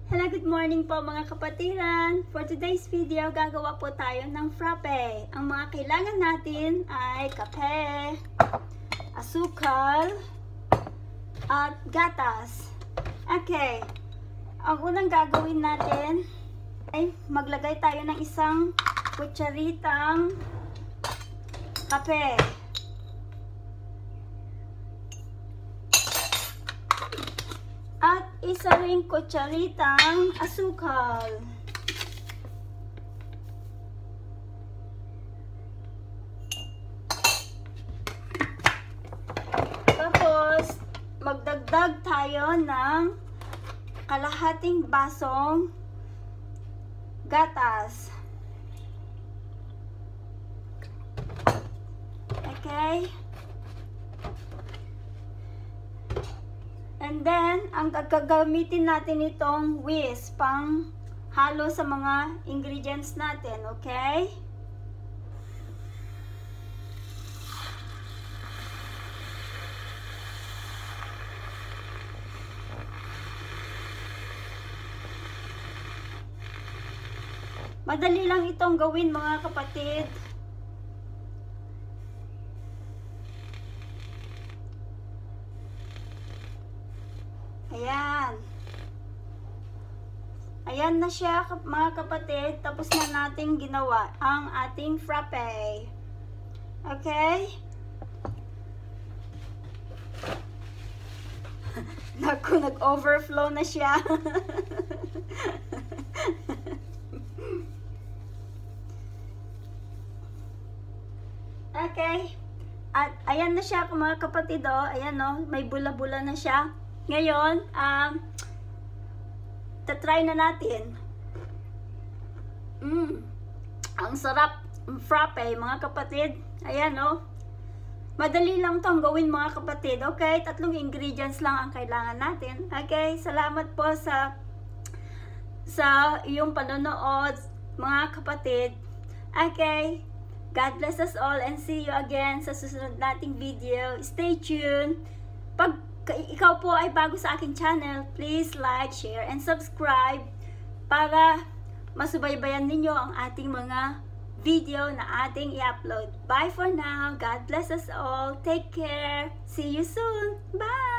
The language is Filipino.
Hello, good morning po mga kapatiran. For today's video, gagawa po tayo ng frappe. Ang mga kailangan natin ay kape, asukal, at gatas. Okay, ang unang gagawin natin ay maglagay tayo ng isang kutsaritang kape. At isa ring kutsaritang asukal. Tapos, magdagdag tayo ng kalahating basong gatas. Okay? And then, ang gagamitin natin itong whisk pang halo sa mga ingredients natin, okay? Madali lang itong gawin mga kapatid. Ayan. Ayan na siya mga kapatid. Tapos na natin ginawa ang ating frappe. Okay? Naku, nag-overflow na siya. Okay. At ayan na siya mga kapatid. Oh. Ayan oh, may bula-bula na siya. Ngayon, tatry na natin. Ang sarap frappe, mga kapatid. Ayan, oh. Madali lang tong gawin, mga kapatid. Okay, 3 ingredients lang ang kailangan natin. Okay, salamat po sa iyong panonood, mga kapatid. Okay, God bless us all and see you again sa susunod nating video. Stay tuned. Pag ikaw po ay bago sa aking channel, please like, share, and subscribe para masubaybayan ninyo ang ating mga video na ating i-upload. Bye for now. God bless us all. Take care. See you soon. Bye!